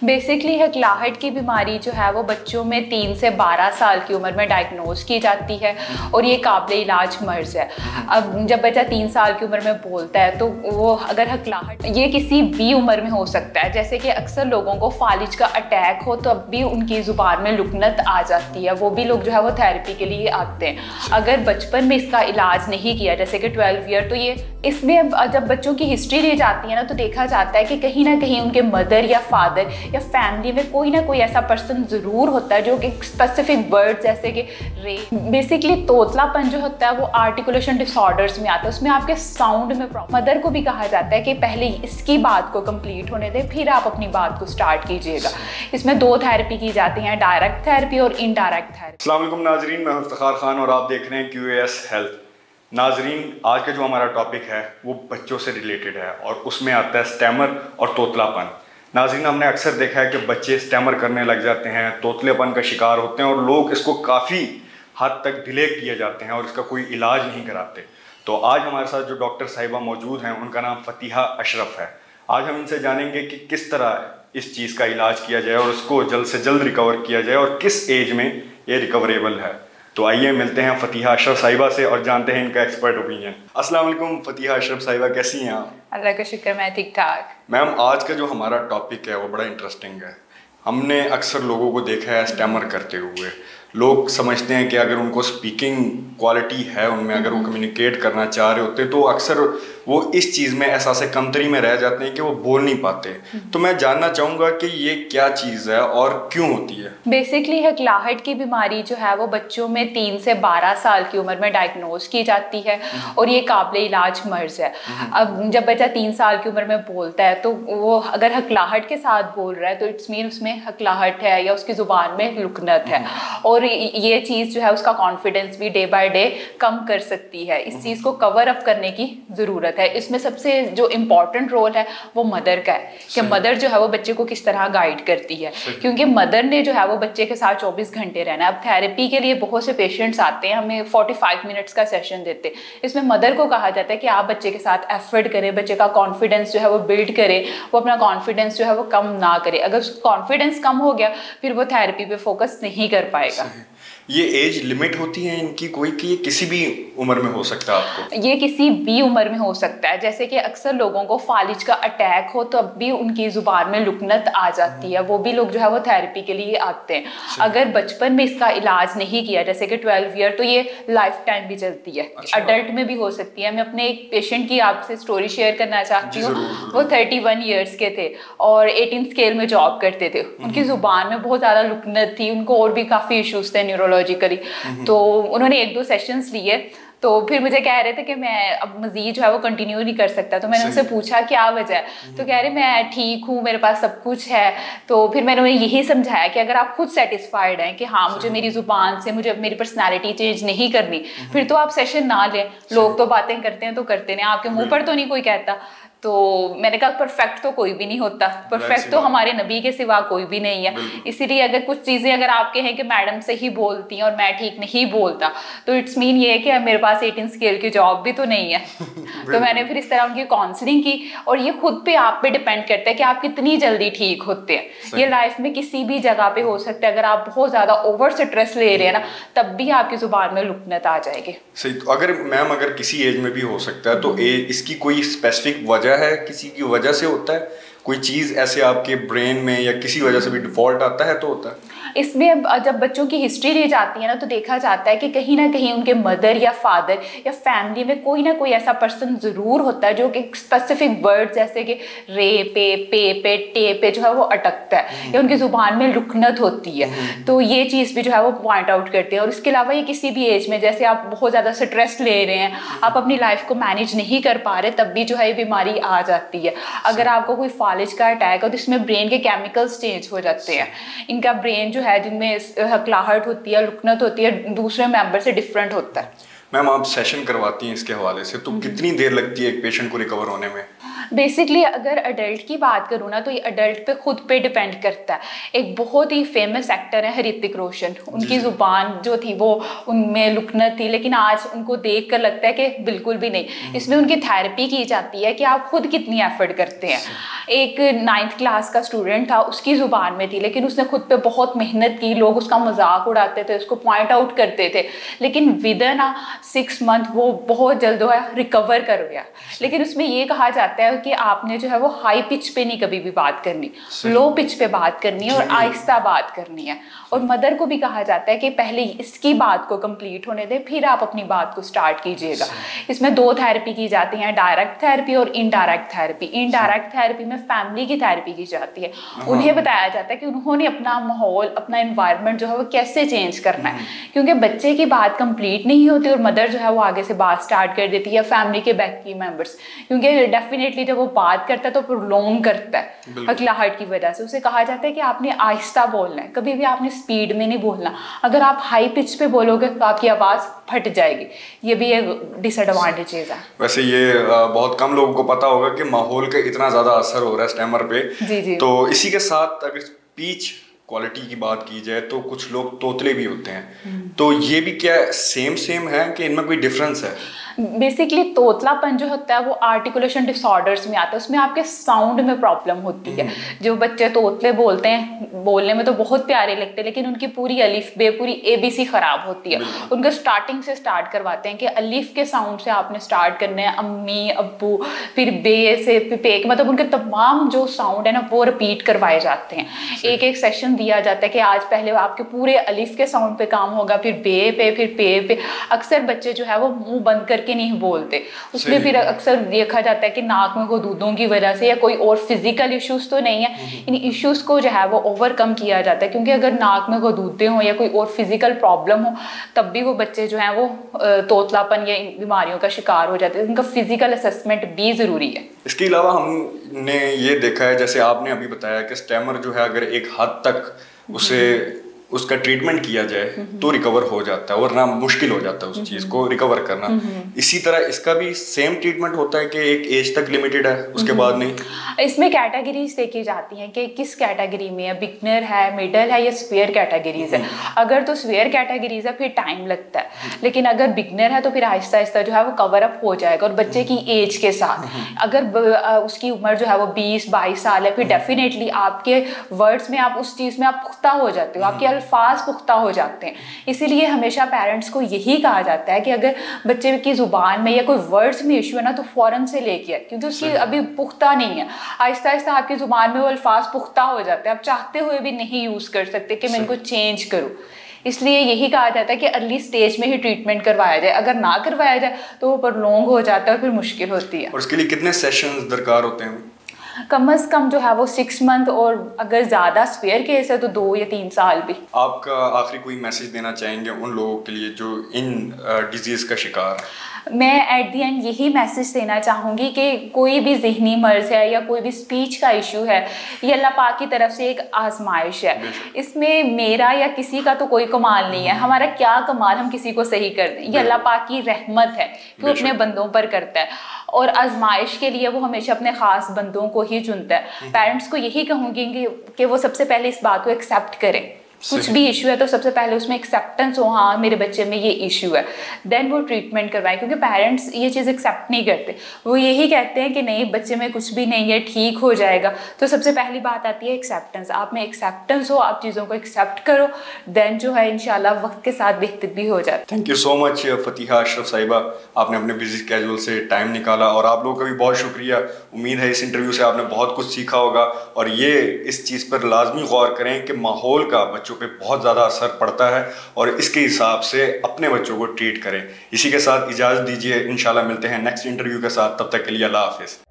Basically हकलाहट की बीमारी जो है वो बच्चों में 3 से 12 साल की उम्र में डायग्नोज की जाती है और ये काबिल इलाज मर्ज़ है। अब जब बच्चा 3 साल की उम्र में बोलता है तो वो अगर हकलाहट ये किसी भी उम्र में हो सकता है, जैसे कि अक्सर लोगों को फालिज का अटैक हो तो अब भी उनकी ज़ुबान में लुकनत आ जाती है, वो भी लोग जो है वो थेरेपी के लिए आते हैं। अगर बचपन में इसका इलाज नहीं किया जैसे कि 12 ईयर, तो ये इसमें जब बच्चों की हिस्ट्री ली जाती है ना तो देखा जाता है कि कहीं ना कहीं उनके मदर या फादर या फैमिली में कोई ना कोई ऐसा पर्सन ज़रूर होता है जो कि स्पेसिफिक वर्ड जैसे कि रे बेसिकली तोतलापन जो होता है वो आर्टिकुलेशन डिसऑर्डर्स में आता है, उसमें आपके साउंड में प्रॉब्लम। मदर को भी कहा जाता है कि पहले इसकी बात को कंप्लीट होने दें फिर आप अपनी बात को स्टार्ट कीजिएगा। इसमें 2 थेरेपी की जाती हैं, डायरेक्ट थेरेपी और इनडायरेक्ट थेरेपी। अस्सलाम वालेकुम नाजरीन, मैं इफ्तिखार खान और आप देख रहे हैं QAS हेल्थ। नाजरीन, आज का जो हमारा टॉपिक है वो बच्चों से रिलेटेड है और उसमें आता है स्टैमर और तोतलापन। नाज़रीन, हमने अक्सर देखा है कि बच्चे स्टैमर करने लग जाते हैं, तोतलेपन का शिकार होते हैं और लोग इसको काफ़ी हद तक डिले किए जाते हैं और इसका कोई इलाज नहीं कराते। तो आज हमारे साथ जो डॉक्टर साहिबा मौजूद हैं उनका नाम फतिहा अशरफ है। आज हम इनसे जानेंगे कि किस तरह इस चीज़ का इलाज किया जाए और उसको जल्द से जल्द रिकवर किया जाए और किस एज में ये रिकवरेबल है। तो आइए मिलते हैं फतिहा अशरफ साहिबा से और जानते हैं इनका एक्सपर्ट ओपिनियन। अस्सलाम वालेकुम फतिहा अशरफ साहिबा, कैसी हैं आप? अल्लाह का शुक्र, मैं ठीक ठाक। मैम, आज का जो हमारा टॉपिक है वो बड़ा इंटरेस्टिंग है। हमने अक्सर लोगों को देखा है स्टैमर करते हुए। लोग समझते हैं कि अगर उनको स्पीकिंग क्वालिटी है उनमें, अगर वो कम्युनिकेट करना चाह रहे होते तो अक्सर वो इस चीज़ में एहसास कमतरी में रह जाते हैं कि वो बोल नहीं पाते। तो मैं जानना चाहूँगा कि ये क्या चीज़ है और क्यों होती है? बेसिकली हकलाहट की बीमारी जो है वो बच्चों में 3 से 12 साल की उम्र में डायग्नोज की जाती है और ये काबिल इलाज मर्ज़ है। अब जब बच्चा 3 साल की उम्र में बोलता है तो वो अगर हकलाहट के साथ बोल रहा है तो इट्स मीन उसमें हकलाहट है या उसकी ज़ुबान में लुकनत है और ये चीज़ जो है उसका कॉन्फिडेंस भी डे बाय डे कम कर सकती है। इस चीज़ को कवर अप करने की ज़रूरत है। इसमें सबसे जो इम्पॉर्टेंट रोल है वो मदर का है कि मदर जो है वो बच्चे को किस तरह गाइड करती है, क्योंकि मदर ने जो है वो बच्चे के साथ 24 घंटे रहना है। अब थेरेपी के लिए बहुत से पेशेंट्स आते हैं, हमें 45 मिनट्स का सेशन देते हैं। इसमें मदर को कहा जाता है कि आप बच्चे के साथ एफर्ट करें, बच्चे का कॉन्फिडेंस जो है वो बिल्ड करें, वो अपना कॉन्फिडेंस जो है वो कम ना करे। अगर कॉन्फिडेंस कम हो गया फिर वो थेरेपी पे फोकस नहीं कर पाएगा। ये एज लिमिट होती है इनकी कोई, कि ये किसी भी उम्र में हो सकता है? आपको ये किसी भी उम्र में हो सकता है, जैसे कि अक्सर लोगों को फालिज का अटैक हो तो अब भी उनकी जुबान में लुकनत आ जाती है, वो भी लोग जो है वो थेरेपी के लिए आते हैं। अगर बचपन में इसका इलाज नहीं किया जैसे कि 12 ईयर, तो ये लाइफ टाइम भी चलती है। अडल्ट में भी हो सकती है। मैं अपने एक पेशेंट की आपसे स्टोरी शेयर करना चाहती हूँ। वो 31 ईयर्स के थे और 18 स्केल में जॉब करते थे। उनकी जुबान में बहुत ज़्यादा लुकनत थी, उनको और भी काफ़ी इशूज़ थे न्यूरोलॉजिकली। तो उन्होंने 1-2 सेशंस लिए तो फिर मुझे कह रहे थे कि मैं अब मजीद जो है वो कंटिन्यू नहीं कर सकता। तो मैंने उनसे पूछा क्या वजह है, तो कह रहे मैं ठीक हूँ, मेरे पास सब कुछ है। तो फिर मैंने उन्हें यही समझाया कि अगर आप खुद सेटिस्फाइड हैं कि हाँ मुझे मेरी जुबान से मुझे मेरी पर्सनालिटी चेंज नहीं करनी, फिर तो आप सेशन ना लें। लोग तो बातें करते हैं तो करते हैं, आपके मुँह पर तो नहीं कोई कहता। तो मैंने कहा परफेक्ट तो कोई भी नहीं होता, परफेक्ट तो हमारे नबी के सिवा कोई भी नहीं है। इसीलिए अगर कुछ चीज़ें अगर आपके हैं कि मैडम से ही बोलती हैं और मैं ठीक नहीं बोलता, तो इट्स मीन ये है कि मेरे पास 18 स्केल की जॉब भी तो नहीं है। तो मैंने फिर इस तरह उनकी काउंसलिंग की और ये खुद पे आप पे डिपेंड करता है कि आप कितनी जल्दी ठीक होते हैं। ये लाइफ में किसी भी जगह पे हो सकता है। अगर आप बहुत ज़्यादा ओवर स्ट्रेस ले रहे हैं ना, तब भी आपकी जुबान में लुकनत आ जाएगी। सही। तो अगर मैम अगर किसी एज में भी हो सकता है तो इसकी कोई स्पेसिफिक वजह है, किसी की वजह से होता है? कोई चीज़ ऐसे आपके ब्रेन में या किसी वजह से भी डिफॉल्ट आता है तो होता है? इसमें जब बच्चों की हिस्ट्री ली जाती है ना तो देखा जाता है कि कहीं ना कहीं उनके मदर या फादर या फैमिली में कोई ना कोई ऐसा पर्सन ज़रूर होता है जो कि स्पेसिफिक वर्ड जैसे कि रे पे टे पे जो है वो अटकता है या उनकी ज़ुबान में लुकनत होती है। तो ये चीज़ भी जो है वो पॉइंट आउट करते हैं। और इसके अलावा ये किसी भी एज में, जैसे आप बहुत ज़्यादा स्ट्रेस ले रहे हैं, आप अपनी लाइफ को मैनेज नहीं कर पा रहे, तब भी जो है ये बीमारी आ जाती है। अगर आपको कोई फालिज का अटैक हो तो इसमें ब्रेन के केमिकल्स चेंज हो जाते हैं। इनका ब्रेन जो है जिनमें हकलाहट होती है, लुकनत होती है, दूसरे मेंबर से डिफरेंट होता है। मैम, आप सेशन करवाती हैं इसके हवाले से, तो कितनी देर लगती है एक पेशेंट को रिकवर होने में? बेसिकली अगर अडल्ट की बात करूँ ना, तो ये अडल्ट पे खुद पे डिपेंड करता है। एक बहुत ही फेमस एक्टर है ऋतिक रोशन, उनकी ज़ुबान जो थी वो उनमें लुकनत थी, लेकिन आज उनको देख कर लगता है कि बिल्कुल भी नहीं। इसमें उनकी थेरेपी की जाती है कि आप खुद कितनी एफर्ट करते हैं। एक 9th क्लास का स्टूडेंट था, उसकी ज़ुबान में थी, लेकिन उसने खुद पे बहुत मेहनत की, लोग उसका मजाक उड़ाते थे, उसको पॉइंट आउट करते थे, लेकिन विद इन 6 मंथ वो बहुत जल्द जो है रिकवर कर गया। लेकिन उसमें ये कहा जाता है कि आपने जो है वो हाई पिच पे नहीं कभी भी बात करनी, लो पिच पे बात करनी है और आहिस्ता बात करनी है। और मदर को भी कहा जाता है कि पहले इसकी बात को कंप्लीट होने दें, फिर आप अपनी बात को स्टार्ट कीजिएगा। इसमें 2 थेरेपी की जाती हैं, डायरेक्ट थेरेपी और इनडायरेक्ट थेरेपी। इनडायरेक्ट थेरेपी में फैमिली की थेरेपी की जाती है। उन्हें बताया जाता है कि उन्होंने अपना माहौल, अपना एनवायरनमेंट जो है वो कैसे चेंज करना है, क्योंकि बच्चे की बात कंप्लीट नहीं होती और मदर जो है वो आगे से बात स्टार्ट कर देती है, फैमिली के बाकी मेंबर्स, क्योंकि डेफिनेटली जब वो बात करता है तो प्रोलॉन्ग करता है हकलाहट की वजह से। उसे कहा जाता है कि आपने आहिस्ता बोलना है, कभी भी आपने स्पीड में नहीं बोलना। अगर आप हाई पिच पे बोलोगे तो आपकी आवाज़ फट जाएगी। ये भी एक डिसएडवांटेजेस है। वैसे ये बहुत कम लोगों को पता होगा कि माहौल का इतना ज़्यादा असर हो रहा है स्टैमर पे। जी। तो इसी के साथ अगर स्पीच क्वालिटी की बात की जाए तो कुछ लोग तोतले भी होते हैं, तो ये भी क्या सेम है कि इनमें कोई डिफरेंस है? बेसिकली तोतलापन जो होता है वो आर्टिकुलेशन डिसऑर्डर्स में आता है, उसमें आपके साउंड में प्रॉब्लम होती है। जो बच्चे तोतले बोलते हैं, बोलने में तो बहुत प्यारे लगते हैं, लेकिन उनकी पूरी अलिफ बे, पूरी ABC खराब होती है। उनको स्टार्टिंग से स्टार्ट करवाते हैं कि अलिफ के साउंड से आपने स्टार्ट करने हैं, अम्मी अब्बू, फिर बे से पे, मतलब उनके तमाम जो साउंड है ना वो रिपीट करवाए जाते हैं। एक सेशन दिया जाता है कि आज पहले आपके पूरे अलिफ के साउंड पे काम होगा, फिर बे पे, फिर पे। अक्सर बच्चे जो है वो मुंह बंद करके नहीं बोलते। उसमें फिर अक्सर देखा जाता है कि नाक में गदूदों की वजह से या कोई और फिजिकल इश्यूज तो नहीं है, इन इश्यूज को जो है वो ओवरकम किया जाता है, क्योंकि अगर नाक में गदूदे हों या कोई और फिजिकल प्रॉब्लम हो तब भी वो बच्चे जो हैं वो तोतलापन या इन बीमारियों का शिकार हो जाते हैं। उनका फिजिकल असेसमेंट भी ज़रूरी है। इसके अलावा हमने ये देखा है, जैसे आपने अभी बताया कि स्टैमर जो है अगर एक हद तक उसका ट्रीटमेंट किया जाए तो रिकवर हो जाता है, वरना मुश्किल हो जाता है उस चीज को रिकवर करना। इसी तरह इसका भी सेम ट्रीटमेंट होता है कि एक एज तक लिमिटेड है, उसके बाद नहीं? इसमें कैटेगरीज देखी जाती हैं कि किस कैटेगरी में है, बिगनर है, मिडल है या स्वेयर कैटेगरीज है। अगर तो स्वेयर कैटेगरीज है फिर टाइम लगता है, लेकिन अगर बिगनर है तो फिर आहिस्ता आहिस्ता जो है वो कवर अप हो जाएगा। और बच्चे की एज के साथ, अगर उसकी उम्र जो है वो 20-22 साल है, फिर डेफिनेटली आपके वर्ड्स में आप उस चीज़ में आप पुख्ता हो जाते हो, आपके अल्फाज पुख्ता हो जाते हैं। इसीलिए हमेशा पेरेंट्स को यही कहा जाता है कि अगर बच्चे की ज़ुबान में या कोई वर्ड्स में इशू है ना तो फ़ौरन से लेके आए, क्योंकि उसकी अभी पुख्ता नहीं है। आहिस्ता आहिस्ता आपकी ज़ुबान में वो अल्फाज पुख्ता हो जाते हैं, आप चाहते हुए भी नहीं यूज़ कर सकते कि मैं इनको चेंज करूँ। इसलिए यही कहा जाता है कि अर्ली स्टेज में ही ट्रीटमेंट करवाया जाए। अगर ना करवाया जाए तो वो प्रोलॉन्ग हो जाता है और फिर मुश्किल होती है। और उसके लिए कितने सेशंस दरकार होते हैं? कम से कम जो है वो 6 मंथ, और अगर ज़्यादा स्पेयर केस है तो 2 या 3 साल भी। आपका आखिरी कोई मैसेज देना चाहेंगे उन लोगों के लिए जो इन डिजीज़ का शिकार है? मैं एट दी एंड यही मैसेज देना चाहूँगी कि कोई भी ज़हनी मर्ज़ है या कोई भी स्पीच का इशू है, ये अल्लाह पाक की तरफ से एक आजमाइश है। इसमें मेरा या किसी का तो कोई कमाल नहीं है, हमारा क्या कमाल हम किसी को सही कर दें, ये अल्लाह पाक की रहमत है कि वो अपने बंदों पर करता है, और आजमाइश के लिए वो हमेशा अपने ख़ास बंदों को ही चुनता है। पेरेंट्स को यही कहूँगी कि वो सबसे पहले इस बात को एक्सेप्ट करें। कुछ भी इशू है तो सबसे पहले उसमें एक्सेप्टेंस हो, हाँ मेरे बच्चे में ये इशू है, देन वो ट्रीटमेंट करवाएं। क्योंकि पेरेंट्स ये चीज़ एक्सेप्ट नहीं करते, वो यही कहते हैं कि नहीं बच्चे में कुछ भी नहीं है, ठीक हो जाएगा। तो सबसे पहली बात आती है एक्सेप्टेंस। आप में एक्सेप्टेंस हो, आप चीज़ों को एक्सेप्ट करो, देन जो है इंशाल्लाह वक्त के साथ बेहतर भी हो जाता है। Thank you so much Fatiha Ashraf Sahiba, आपने अपने बिजी स्केड्यूल से टाइम निकाला, और आप लोगों का भी बहुत शुक्रिया। उम्मीद है इस इंटरव्यू से आपने बहुत कुछ सीखा होगा, और ये इस चीज़ पर लाजमी गौर करें कि माहौल का बच्चों पे बहुत ज़्यादा असर पड़ता है, और इसके हिसाब से अपने बच्चों को ट्रीट करें। इसी के साथ इजाज़त दीजिए, इंशाल्लाह मिलते हैं नेक्स्ट इंटरव्यू के साथ। तब तक के लिए अल्लाह हाफिज़।